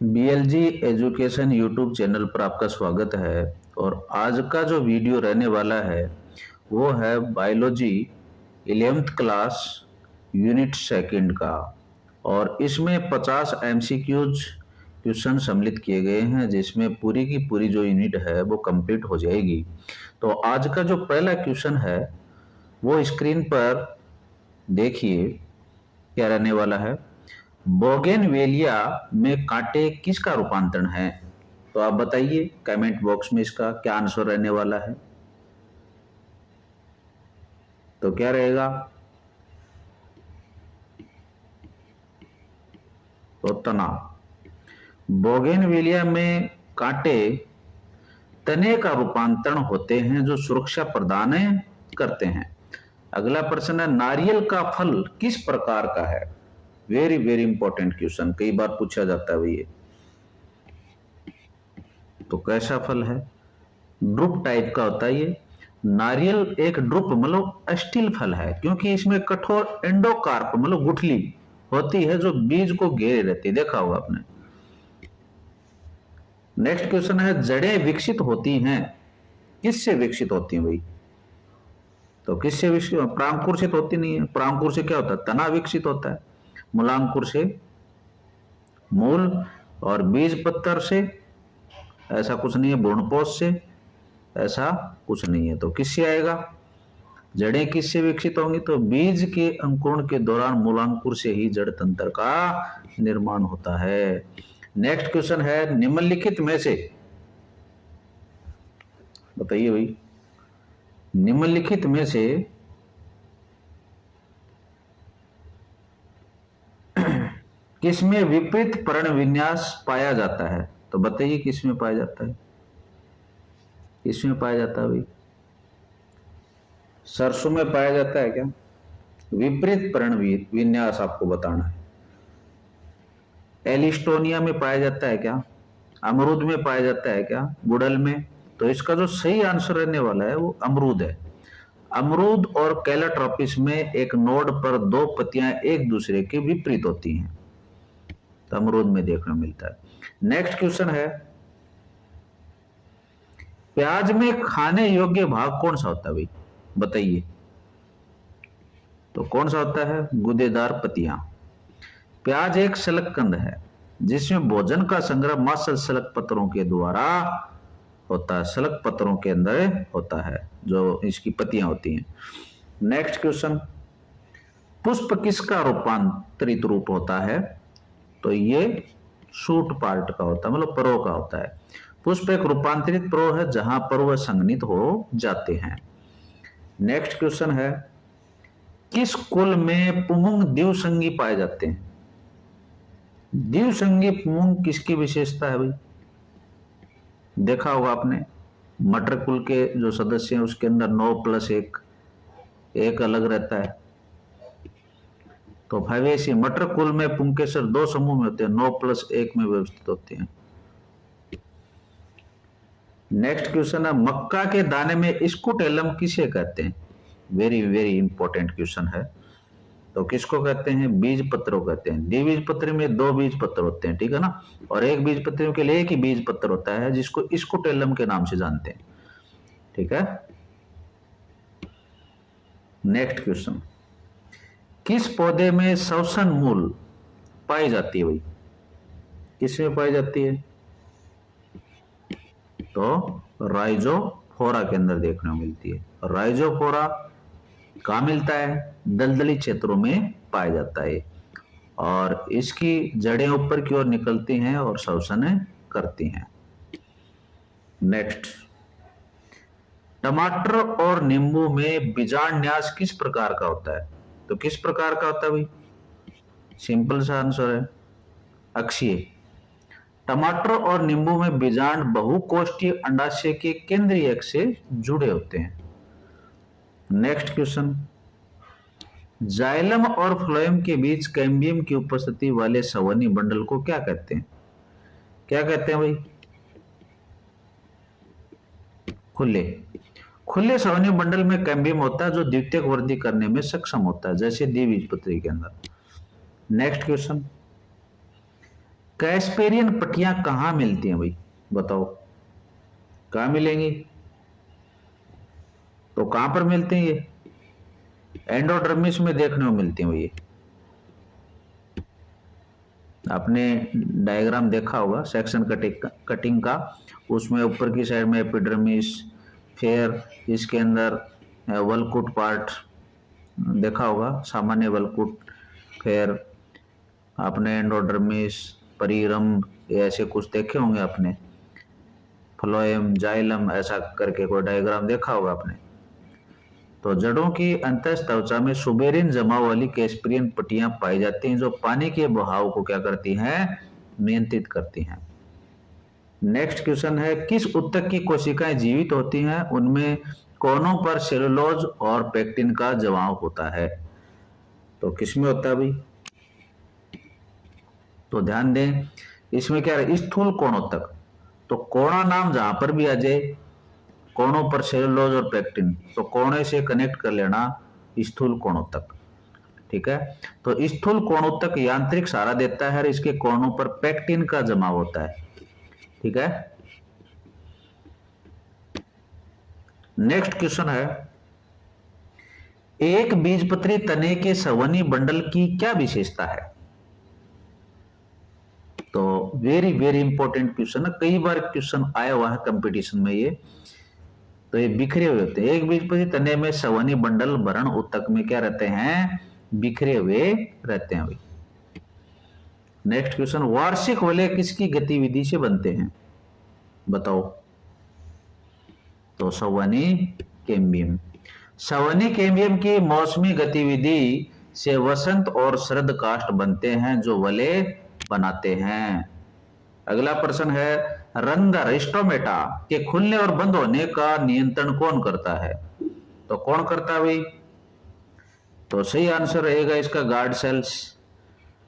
बीएलजी education YouTube channel पर आपका स्वागत है। और आज का जो वीडियो रहने वाला है वो है biology 11th class unit second का। और इसमें 50 एमसीक्यूज क्वेश्चन सम्मिलित किए गए हैं, जिसमें पूरी की पूरी जो यूनिट है वो कंप्लीट हो जाएगी। तो आज का जो पहला क्वेश्चन है वो स्क्रीन पर देखिए क्या रहने वाला है। बोगेनवेलिया में कांटे किसका रूपांतरण है? तो आप बताइए कमेंट बॉक्स में इसका क्या आंसर रहने वाला है। तो क्या रहेगा? तो तना। बोगेनवेलिया में कांटे तने का रूपांतरण होते हैं जो सुरक्षा प्रदान करते हैं। अगला प्रश्न है, नारियल का फल किस प्रकार का है? वेरी वेरी इंपॉर्टेंट क्वेश्चन, कई बार पूछा जाता है भैया। तो कैसा फल है? ड्रुप टाइप का होता है ये। नारियल एक ड्रुप मतलब स्टील फल है, क्योंकि इसमें कठोर एंडोकार्प मतलब गुठली होती है जो बीज को घेरे रहती है, देखा होगा आपने। नेक्स्ट क्वेश्चन है, जड़ें विकसित होती हैं किससे विकसित होती हैं भाई? तो किससे विकसित? प्रांकुर से तो होती नहीं है। प्रांकुर से क्या होता है? तना विकसित होता है। मूलांकुर से मूल, और बीज पत्तर से ऐसा कुछ नहीं है। भ्रूणपोष से ऐसा कुछ नहीं है। तो किससे आएगा? जड़ें किससे विकसित होंगी? तो बीज के अंकुरण के दौरान मूलांकुर से ही जड़ तंत्र का निर्माण होता है। नेक्स्ट क्वेश्चन है, निम्नलिखित में से बताइए भाई, निम्नलिखित में से किसमें विपरीत पर्ण विन्यास पाया जाता है? तो बताइए किसमें पाया जाता है? किसमें पाया जाता है भाई? सरसों में पाया जाता है क्या? विपरीत पर्ण विन्यास आपको बताना है। एलिस्टोनिया में पाया जाता है क्या? अमरूद में पाया जाता है क्या? गुड़हल में? तो इसका जो सही आंसर रहने वाला है वो अमरूद है। अमरूद और कैलाट्रोपिस में एक नोड पर दो पत्तियां एक दूसरे के विपरीत होती हैं, तो अमरूद में देखने मिलता है। नेक्स्ट क्वेश्चन है, प्याज में खाने योग्य भाग कौन सा होता है भाई? बताइए। तो कौन सा होता है? गूदेदार पत्तियां। प्याज एक शलगकंद है जिसमें भोजन का संग्रह मांसल शलग पत्रों के द्वारा होता है। शलग पत्रों के अंदर होता है जो इसकी पत्तियां होती हैं। नेक्स्ट क्वेश्चन, पुष्प किसका रूपांतरित रूप होता है? तो ये शूट पार्ट का होता है, मतलब परो का होता है। पुष्प एक रूपांतरित परो है जहां पर वह संघनित हो जाते हैं। नेक्स्ट क्वेश्चन है, किस कुल में पुमुंग द्विसंगी पाए जाते हैं? द्विसंगी पुमुंग किसकी विशेषता है भाई? देखा होगा आपने, मटर कुल के जो सदस्य हैं उसके अंदर 9+1 एक अलग रहता है। तो भावेशी मटर कुल में पुंकेसर दो समूह में होते हैं, 9+1 में व्यवस्थित होते हैं। नेक्स्ट क्वेश्चन है, मक्का के दाने में स्कुटेलम किसे कहते हैं? वेरी वेरी इंपॉर्टेंट क्वेश्चन है। तो किसको कहते हैं? बीज पत्रों कहते हैं। द्विबीज पत्री में दो बीज पत्र होते हैं, ठीक है ना, और एक बीज पत्री के लिए एक ही बीज पत्र होता है जिसको स्कुटेलम के नाम से जानते हैं, ठीक है। नेक्स्ट क्वेश्चन, किस पौधे में श्वसन मूल पाई जाती है भाई? किसमें पाई जाती है? तो राइजोफोरा के अंदर देखने को मिलती है। राइजोफोरा कहाँ मिलता है? दलदली क्षेत्रों में पाया जाता है, और इसकी जड़ें ऊपर की ओर निकलती हैं और श्वसन करती हैं। नेक्स्ट, टमाटर और नींबू में बीजांडन्यास किस प्रकार का होता है? तो किस प्रकार का होता है भाई? सिंपल सा आंसर है अक्षीय। टमाटर और नींबू में बीजांड बहुकोष्ठीय अंडाशय के केंद्रीय अक्ष से जुड़े होते हैं। नेक्स्ट क्वेश्चन, जाइलम और फ्लोएम के बीच कैम्बियम की उपस्थिति वाले संवहनी बंडल को क्या कहते हैं? क्या कहते हैं भाई? खुले। खुले संवहनी बंडल में कैम्बियम होता है जो द्वितीयक वृद्धि करने में सक्षम होता है, जैसे द्विबीजपत्री के अंदर। नेक्स्ट क्वेश्चन, कैस्पेरियन पट्टियां कहाँ मिलती हैं भाई, बताओ कहाँ मिलेंगी? तो कहां पर मिलते हैं ये? एंडोडर्मिस में देखने को मिलती हैं ये। आपने डायग्राम देखा होगा सेक्शन कटिंग का, उसमें ऊपर की साइड में एपिडर्मिस, फिर इसके अंदर वल्कुट पार्ट देखा होगा, सामान्य वल्कुट, फिर आपने एंडोडर्मिस, परिरंभ, ऐसे कुछ देखे होंगे आपने, फ्लोएम, जाइलम, ऐसा करके कोई डायग्राम देखा होगा आपने। तो जड़ों की अंतःस्थ त्वचा में सुबेरिन जमाव वाली कैस्पेरियन पट्टियां पाई जाती हैं जो पानी के बहाव को क्या करती हैं? नियंत्रित करती हैं। नेक्स्ट क्वेश्चन है, किस ऊतक की कोशिकाएं जीवित होती हैं? उनमें कोनों पर सेलुलोज और पेक्टिन का जमाव होता है। तो किसमें होता है भाई? तो ध्यान दें, इसमें क्या है? स्थूल कोणोत्तक। तो कोणा नाम जहां पर भी आ जाए, कोणों पर सेलुलोज और पेक्टिन, तो कोणे से कनेक्ट कर लेना स्थूल कोणोत्तक। ठीक है, तो स्थूल कोणोत्तक यांत्रिक सहारा देता है और इसके कोणों पर पेक्टिन का जमाव होता है। ठीक है, नेक्स्ट क्वेश्चन है, एक बीजपत्री तने के संवहनी बंडल की क्या विशेषता है? तो वेरी वेरी इंपॉर्टेंट क्वेश्चन है, कई बार क्वेश्चन आया हुआ है कंपटीशन में ये। तो ये बिखरे हुए होते हैं। एक बीजपत्री तने में संवहनी बंडल भरण ऊतक में क्या रहते हैं? बिखरे हुए रहते हैं। नेक्स्ट क्वेश्चन, वार्षिक वलय किसकी गतिविधि से बनते हैं? बताओ। तो संवहनी कैम्बियम। संवहनी कैम्बियम की मौसमी गतिविधि से वसंत और शरद काष्ठ बनते हैं जो वलय बनाते हैं। अगला प्रश्न है, रंध्र स्टोमेटा के खुलने और बंद होने का नियंत्रण कौन करता है? तो कौन करता है भाई? तो सही आंसर रहेगा इसका गार्ड सेल्स।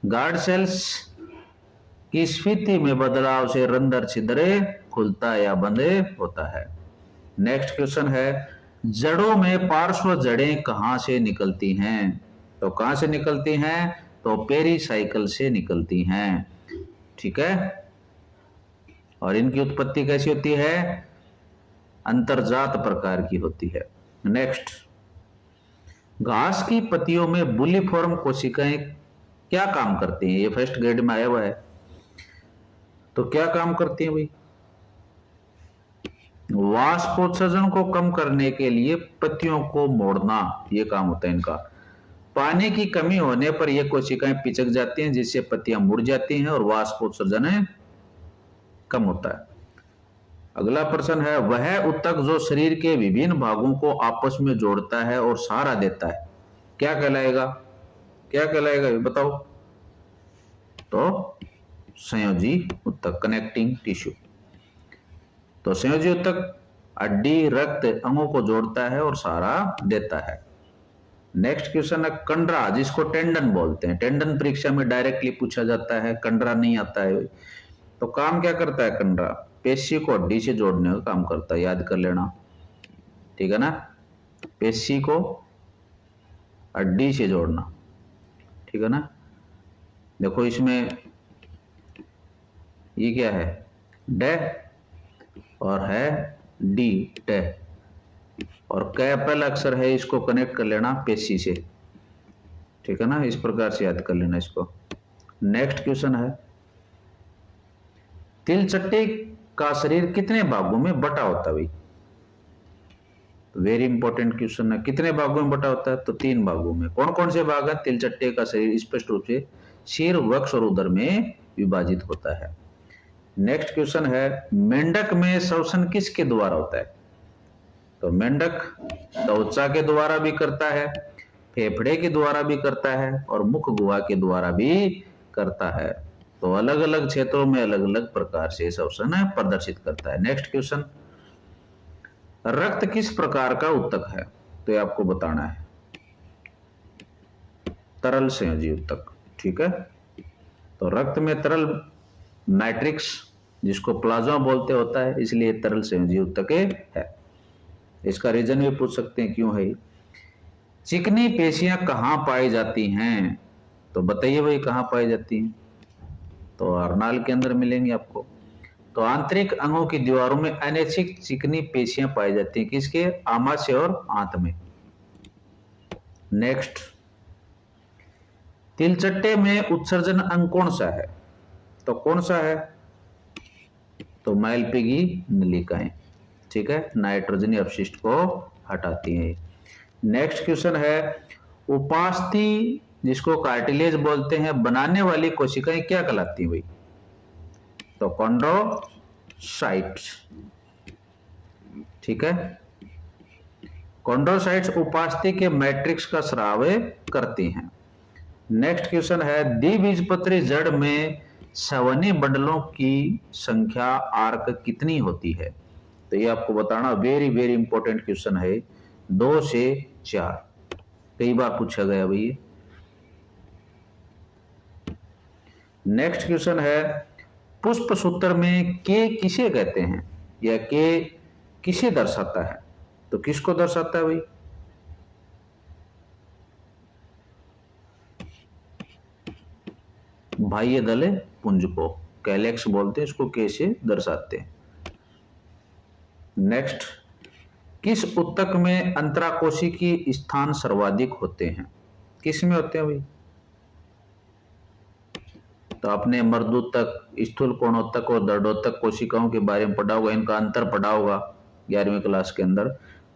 गार्ड सेल्स की स्फीति में बदलाव से रंध्र छिद्र खुलता या बंद होता है। नेक्स्ट क्वेश्चन है, जड़ों में पार्श्व जड़ें कहां से निकलती हैं? तो कहां से निकलती हैं? तो पेरिसाइकल से निकलती हैं। ठीक है, और इनकी उत्पत्ति कैसी होती है? अंतर्जात प्रकार की होती है। नेक्स्ट, घास की पत्तियों में बुलिफॉर्म कोशिकाएं क्या काम करती हैं? ये फर्स्ट ग्रेड में आया हुआ है। तो क्या काम करती हैं भाई? वाष्पोत्सर्जन को कम करने के लिए पत्तियों को मोड़ना, ये काम होता है इनका। पानी की कमी होने पर ये कोशिकाएं पिचक जाती हैं जिससे पत्तियां मुड़ जाती हैं और वाष्पोत्सर्जन कम होता है। अगला प्रश्न है, वह ऊतक जो शरीर के विभिन्न भागों को आपस में जोड़ता है और सहारा देता है, क्या कहलाएगा? क्या कहलाएगा बताओ। तो संयोजी ऊतक, कनेक्टिंग टिश्यू। तो संयोजी ऊतक हड्डी, रक्त, अंगों को जोड़ता है और सहारा देता है। नेक्स्ट क्वेश्चन है, कंडरा जिसको टेंडन बोलते हैं, टेंडन परीक्षा में डायरेक्टली पूछा जाता है, कंडरा नहीं आता है। तो काम क्या करता है कंडरा? पेशी को हड्डी से जोड़ने का काम करता है, याद कर लेना। ठीक है ना, पेशी को हड्डी से जोड़ना। ठीक है ना, देखो इसमें ये क्या है? डे और है डी, डे, और कैपिटल अक्षर है, इसको कनेक्ट कर लेना पेशी से। ठीक है ना, इस प्रकार से याद कर लेना इसको। नेक्स्ट क्वेश्चन है, तिलचट्टे का शरीर कितने भागों में बटा होता है भाई? वेरी इंपॉर्टेंट क्वेश्चन है, कितने भागों में बटा होता है? तो 3 भागों में। कौन कौन से भाग है? तिलचट्टे का शरीर स्पष्ट रूप से सिर, वक्ष और उदर में विभाजित होता है। नेक्स्ट क्वेश्चन है, मेंढक में श्वसन किसके द्वारा होता है? तो मेंढक त्वचा के द्वारा भी करता है, फेफड़े के द्वारा भी करता है और मुख गुहा के द्वारा भी करता है। तो अलग अलग क्षेत्रों में अलग अलग प्रकार से श्वसन प्रदर्शित करता है। नेक्स्ट क्वेश्चन, रक्त किस प्रकार का ऊतक है? तो ये आपको बताना है। तरल संयोजी ऊतक। ठीक है, तो रक्त में तरल मैट्रिक्स जिसको प्लाज्मा बोलते होता है, इसलिए तरल संयोजी ऊतक है। इसका रीजन भी पूछ सकते हैं क्यों है। चिकनी पेशियां कहां पाई जाती हैं? तो बताइए भाई कहां पाई जाती हैं? तो अर्नाल के अंदर मिलेंगे आपको। तो आंतरिक अंगों की दीवारों में अनैच्छिक चिकनी पेशियां पाई जाती हैं, किसके? आमाशय और आंत में। नेक्स्ट, तिलचट्टे में उत्सर्जन अंग कौन सा है? तो कौन सा है? तो मैलपीगी नलिकाएं, ठीक है, नाइट्रोजनी अपशिष्ट को हटाती हैं। नेक्स्ट क्वेश्चन है, उपास्थि जिसको कार्टिलेज बोलते हैं बनाने वाली कोशिकाएं क्या कहलाती हैं भाई? तो कॉन्ड्रोसाइट्स, ठीक है। कॉन्ड्रोसाइट्स उपास्थि के मैट्रिक्स का स्राव करती हैं। नेक्स्ट क्वेश्चन है, द्विबीजपत्री जड़ में सवनी बंडलों की संख्या आर्क कितनी होती है? तो ये आपको बताना वेरी वेरी इंपॉर्टेंट क्वेश्चन है, 2 से 4, कई बार पूछा गया भाई। नेक्स्ट क्वेश्चन है, पुष्प सूत्र में के किसे कहते हैं या के किसे दर्शाता है? तो किसको दर्शाता है भाई? बाह्य दल पुंज को कैलेक्स बोलते हैं, इसको के से दर्शाते हैं। नेक्स्ट, किस ऊतक में अंतराकोशिकी स्थान सर्वाधिक होते हैं? किस में होते हैं भाई? तो आपने मर्दूतक, स्थूल कोणोत्तक और दर्दोत्तक कोशिकाओं के बारे में पढ़ा होगा, इनका अंतर पढ़ा होगा 11वीं क्लास के अंदर।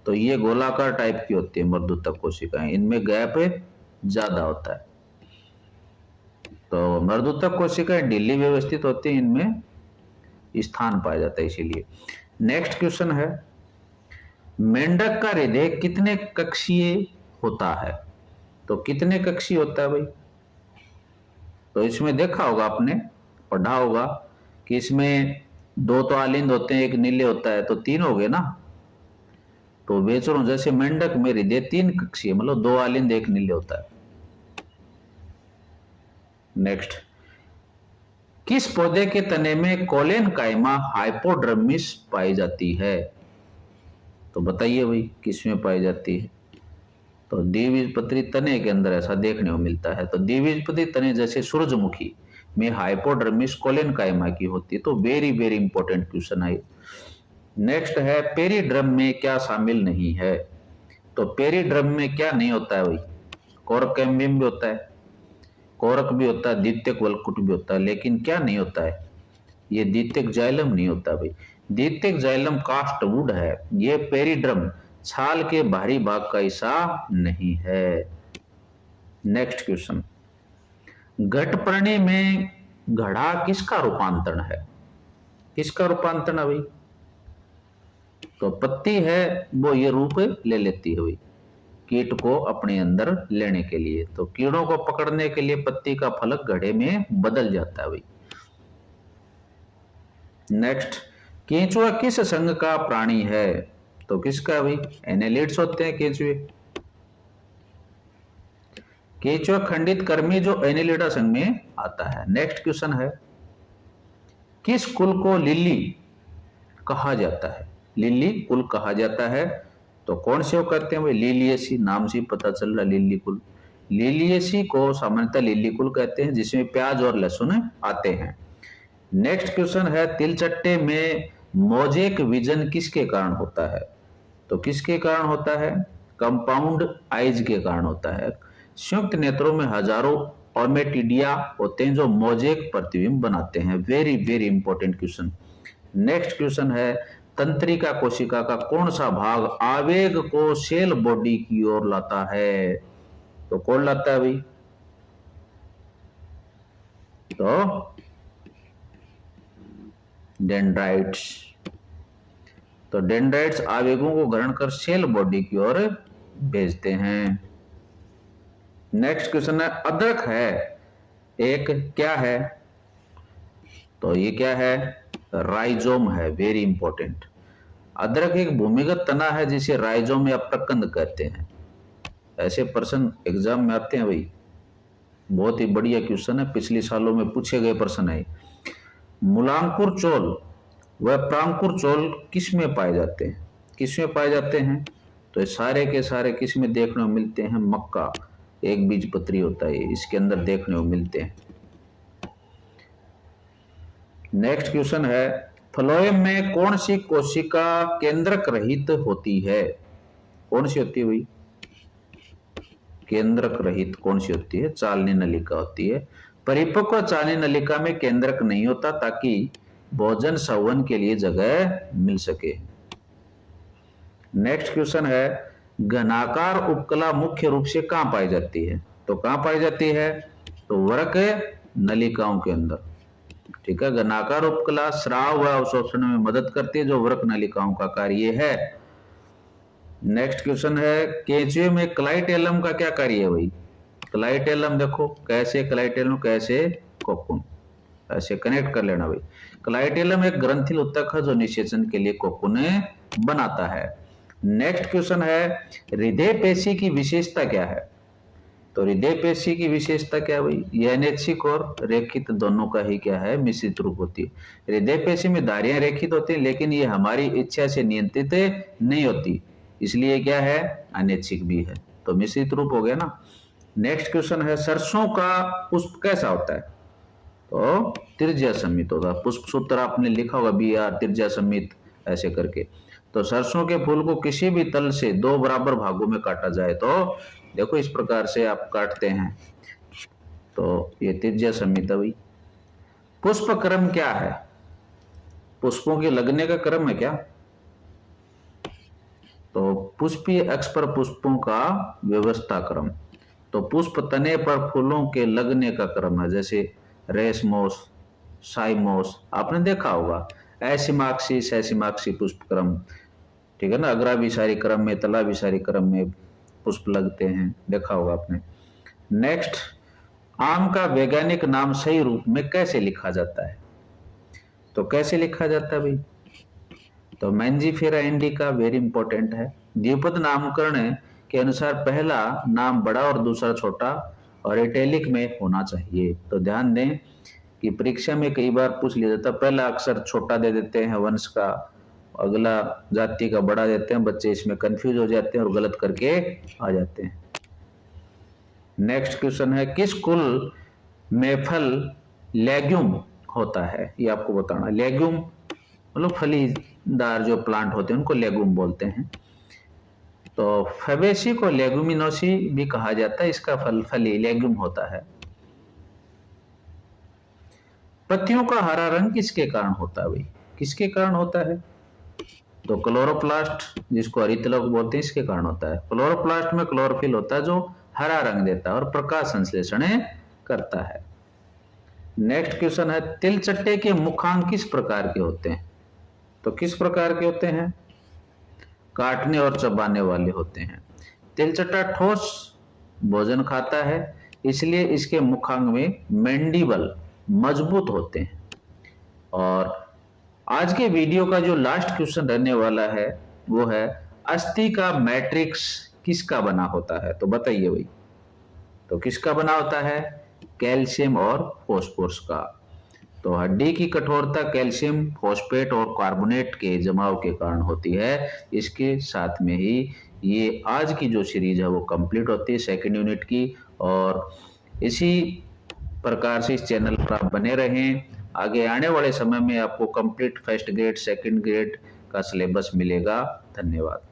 तो ये गोलाकार टाइप की होती है मर्दूतक कोशिकाएं, इनमें गैप ज्यादा होता है। तो मर्दूतक कोशिकाएं ढीली व्यवस्थित होती है, इनमें स्थान पाया जाता है इसीलिए। नेक्स्ट क्वेश्चन है, मेंढक का हृदय कितने कक्षीय होता है? तो कितने कक्षीय होता है भाई? तो इसमें देखा होगा आपने, पढ़ा होगा कि इसमें 2 तो आलिंद होते हैं, एक नीले होता है, तो 3 हो गए ना। तो बेचरों जैसे मेंढक में हृदय 3 कक्षीय, मतलब 2 आलिंद एक नीले होता है। नेक्स्ट, किस पौधे के तने में कोलेन काइमा हाइपोडर्मिस पाई जाती है? तो बताइए भाई किसमें पाई जाती है? तो द्विबीजपत्री तने के अंदर ऐसा देखने को मिलता है। तो द्विबीजपत्री तने जैसे सूरजमुखी में हाइपोडर्मिस कोलेन काइमा की होती है। तो वेरी वेरी इंपॉर्टेंट क्वेश्चन है। नेक्स्ट है, पेरीड्रम में क्या शामिल नहीं है? तो पेरीड्रम में क्या नहीं होता है भाई? कोरक कैम्बियम भी होता है, कोरक भी होता है, द्वितीयक वलकुट भी होता है, लेकिन क्या नहीं होता है? ये द्वितीयक जाइलम नहीं होता भाई। द्वितीयक जाइलम कास्टवुड है, ये पेरीड्रम छाल के बाहरी भाग का हिस्सा नहीं है। नेक्स्ट क्वेश्चन, घटपर्णी में घड़ा किसका रूपांतरण है? किसका रूपांतरण है भाई? तो पत्ती है वो ये रूप ले लेती है भाई, कीट को अपने अंदर लेने के लिए। तो कीड़ों को पकड़ने के लिए पत्ती का फलक घड़े में बदल जाता है भाई। नेक्स्ट, केंचुआ किस संघ का प्राणी है? तो किसका भाई? एनेलिड्स होते हैं केंचुए। केंचुआ खंडित कर्मी जो एनेलिडा संघ में आता है। नेक्स्ट क्वेश्चन है, किस कुल को लिली कहा जाता है? लिली कुल कहा जाता है। तो कौन से वो कहते हैं भाई? लिलियसी, नाम से पता चल रहा लिली कुल। लिलियसी को सामान्यतः लिली कुल कहते हैं, जिसमें प्याज और लहसुन आते हैं। नेक्स्ट क्वेश्चन है, तिलचट्टे में मोजेक विजन किसके कारण होता है? तो किसके कारण होता है? कंपाउंड आइज के कारण होता है। संयुक्त नेत्रों में हजारों ओमेटिडिया होते हैं जो मोजेक प्रतिबिंब बनाते हैं। Very very important question. Next question है, तंत्रिका कोशिका का कौन सा भाग आवेग को सेल बॉडी की ओर लाता है? तो कौन लाता है भाई? तो डेंड्राइट्स। तो डेंड्राइट्स आवेगों को ग्रहण कर सेल बॉडी की ओर भेजते हैं। नेक्स्ट क्वेश्चन है, अदरक है एक क्या है? तो ये क्या है? राइजोम है। Very important. अदरक एक भूमिगत तना है जिसे राइजोम या प्रकंद कहते हैं। ऐसे प्रश्न एग्जाम में आते हैं भाई, बहुत ही बढ़िया क्वेश्चन है, पिछले सालों में पूछे गए प्रश्न है। मूलांकुर चोल व प्रांकुर चोल किस में पाए जाते हैं? किस में पाए जाते हैं? तो सारे के सारे किस में देखने को मिलते हैं? मक्का एक बीजपत्री होता है, इसके अंदर देखने को मिलते हैं। नेक्स्ट क्वेश्चन है, फ्लोएम में कौन सी कोशिका केंद्रक रहित होती है? कौन सी होती है भाई? केंद्रक रहित कौन सी होती है? चालनी नलिका होती है। परिपक्व चालनी नलिका में केंद्रक नहीं होता ताकि भोजन संवहन के लिए जगह मिल सके। नेक्स्ट क्वेश्चन है, घनाकार उपकला मुख्य रूप से कहां पाई जाती है? तो कहां पाई जाती है? तो वरक नलिकाओं के अंदर। ठीक है, घनाकार उपकला स्राव व अवशोषण में मदद करती है, जो वरक नलिकाओं का कार्य है। नेक्स्ट क्वेश्चन है, केंचुए में क्लाइटेलम का क्या कार्य है भाई? क्लाइटेलम देखो कैसे, क्लाइटेलम कैसे कोकुन, ऐसे कनेक्ट कर लेना भाई। क्लाइटेलम एक ग्रंथिल उत्तक है जो निषेचन के लिए कोकुन बनाता है। नेक्स्ट क्वेश्चन है, हृदय पेशी की विशेषता क्या है? तो हृदय पेशी की विशेषता क्या है भाई? यह अनैच्छिक और रेखित दोनों का ही क्या है? मिश्रित रूप होती है। हृदय पेशी में धारियां रेखित होती है, लेकिन ये हमारी इच्छा से नियंत्रित नहीं होती, इसलिए क्या है? अनैच्छिक भी है, तो मिश्रित रूप हो गया ना। नेक्स्ट क्वेश्चन है, सरसों का पुष्प कैसा होता है? तो त्रिज्या समित होगा। पुष्प सूत्र आपने लिखा होगा BR त्रिज्या समित ऐसे करके। तो सरसों के फूल को किसी भी तल से 2 बराबर भागों में काटा जाए तो देखो इस प्रकार से आप काटते हैं, तो ये त्रिज्या समित है भाई। पुष्प क्रम क्या है? पुष्पों के लगने का क्रम है क्या? तो पुष्पीय अक्ष पर पुष्पों का व्यवस्था क्रम। तो पुष्प तने पर फूलों के लगने का क्रम है, जैसे रेसमोस, साइमोस, आपने देखा होगा। ऐसिमाक्षी, सैसिमाक्षी पुष्प क्रम, ठीक है ना। अग्राभिसारी क्रम में, तलाभिसारी क्रम में पुष्प लगते हैं, देखा होगा आपने। नेक्स्ट, आम का वैज्ञानिक नाम सही रूप में कैसे लिखा जाता है? तो कैसे लिखा जाता है भाई? तो मैंजीफेरा इंडिका वेरी इंपॉर्टेंट है। द्विपद नामकरण के अनुसार पहला नाम बड़ा और दूसरा छोटा और इटैलिक में होना चाहिए। तो ध्यान दें कि परीक्षा में कई बार पूछ लिया जाता है, पहला अक्षर छोटा दे देते हैं वंश का, अगला जाति का बड़ा देते हैं, बच्चे इसमें कंफ्यूज हो जाते हैं और गलत करके आ जाते हैं। नेक्स्ट क्वेश्चन है, किस कुल में फल लेग्यूम होता है? ये आपको बताना। लेग्यूम मतलब फलीदार जो प्लांट होते हैं उनको लेग्यूम बोलते हैं। तो फैबेसी को लेग्यूमिनोसी भी कहा जाता है, इसका फल फली लेग्यूम होता है। पत्तियों का हरा रंग किसके कारण होता है भाई? किसके कारण होता है? तो क्लोरोप्लास्ट, जिसको हरितलोक बोलते हैं, इसके कारण होता है। क्लोरोप्लास्ट में क्लोरोफिल होता है जो हरा रंग देता है और प्रकाश संश्लेषण करता है। नेक्स्ट क्वेश्चन है, तिलचट्टे के मुखांक किस प्रकार के होते हैं? तो किस प्रकार के होते हैं? काटने और चबाने वाले होते हैं। तिलचट्टा ठोस भोजन खाता है, इसलिए इसके मुखांग में मैंडिबल मजबूत होते हैं। और आज के वीडियो का जो लास्ट क्वेश्चन रहने वाला है वो है, अस्थि का मैट्रिक्स किसका बना होता है? तो बताइए भाई। तो किसका बना होता है? कैल्शियम और फॉस्फोरस का। तो हड्डी की कठोरता कैल्शियम, फॉस्फेट और कार्बोनेट के जमाव के कारण होती है। इसके साथ में ही ये आज की जो सीरीज है वो कंप्लीट होती है, सेकंड यूनिट की। और इसी प्रकार से इस चैनल पर आप बने रहें। आगे आने वाले समय में आपको complete first grade, second grade का सिलेबस मिलेगा। धन्यवाद।